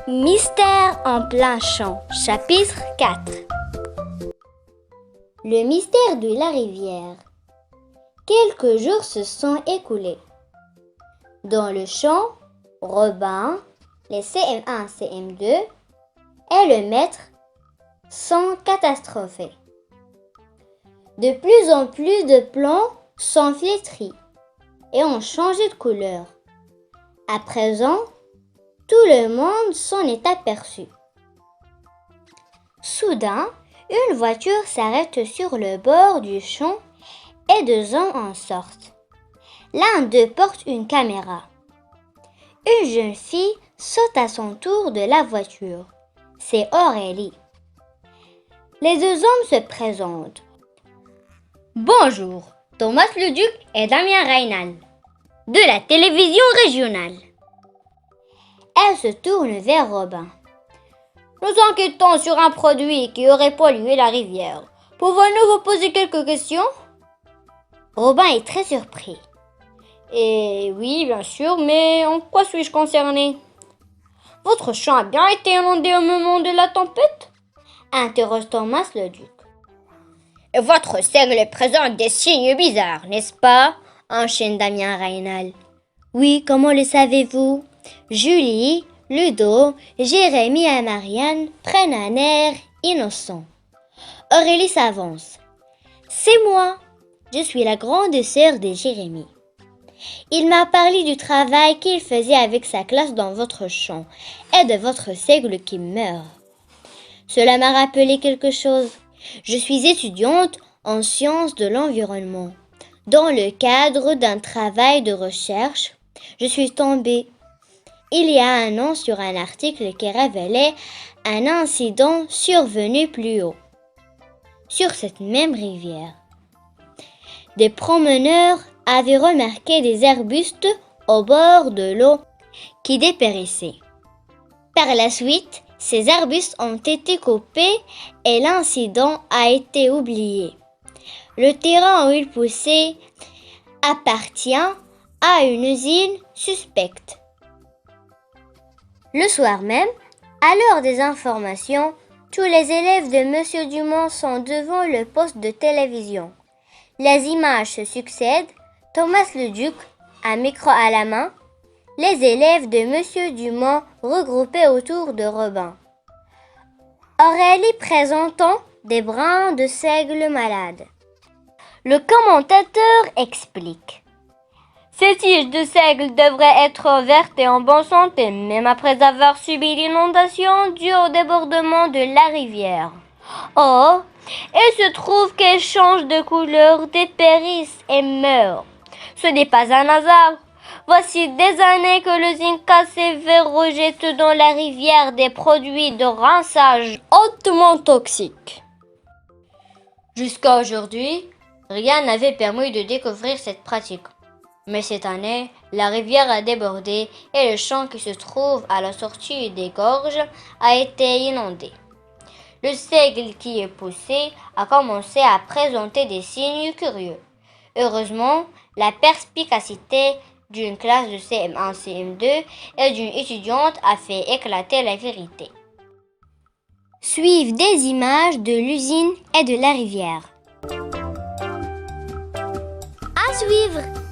Mystère en plein champ, chapitre 4. Le mystère de la rivière. Quelques jours se sont écoulés. Dans le champ, Robin, les CM1, CM2 et le maître sont catastrophés. De plus en plus de plants sont flétris et ont changé de couleur. À présent, tout le monde s'en est aperçu. Soudain, une voiture s'arrête sur le bord du champ et deux hommes en sortent. L'un d'eux porte une caméra. Une jeune fille saute à son tour de la voiture. C'est Aurélie. Les deux hommes se présentent. Bonjour, Thomas Leduc et Damien Reynal, de la télévision régionale. Elle se tourne vers Robin. Nous enquêtons sur un produit qui aurait pollué la rivière. Pouvons-nous vous poser quelques questions? Robin est très surpris. Et oui, bien sûr, mais en quoi suis-je concerné? Votre champ a bien été inondé au moment de la tempête? Interroge Thomas Leduc. Et votre seigle présente des signes bizarres, n'est-ce pas? Enchaîne Damien Reynal. Oui, comment le savez-vous? Julie, Ludo, Jérémy et Marianne prennent un air innocent. Aurélie s'avance. C'est moi. Je suis la grande sœur de Jérémy. Il m'a parlé du travail qu'il faisait avec sa classe dans votre champ et de votre seigle qui meurt. Cela m'a rappelé quelque chose. Je suis étudiante en sciences de l'environnement. Dans le cadre d'un travail de recherche, je suis tombée il y a un an sur un article qui révélait un incident survenu plus haut, sur cette même rivière. Des promeneurs avaient remarqué des arbustes au bord de l'eau qui dépérissaient. Par la suite, ces arbustes ont été coupés et l'incident a été oublié. Le terrain où ils poussaient appartient à une usine suspecte. Le soir même, à l'heure des informations, tous les élèves de Monsieur Dumont sont devant le poste de télévision. Les images se succèdent, Thomas Leduc, un micro à la main, les élèves de Monsieur Dumont regroupés autour de Robin. Aurélie présentant des brins de seigle malades. Le commentateur explique. Ces tiges de seigle devraient être vertes et en bonne santé, même après avoir subi l'inondation due au débordement de la rivière. Or, il se trouve qu'elles changent de couleur, dépérissent et meurent. Ce n'est pas un hasard. Voici des années que l'usine KCV rejette dans la rivière des produits de rinçage hautement toxiques. Jusqu'à aujourd'hui, rien n'avait permis de découvrir cette pratique. Mais cette année, la rivière a débordé et le champ qui se trouve à la sortie des gorges a été inondé. Le seigle qui est poussé a commencé à présenter des signes curieux. Heureusement, la perspicacité d'une classe de CM1, CM2 et d'une étudiante a fait éclater la vérité. Suivent des images de l'usine et de la rivière. À suivre!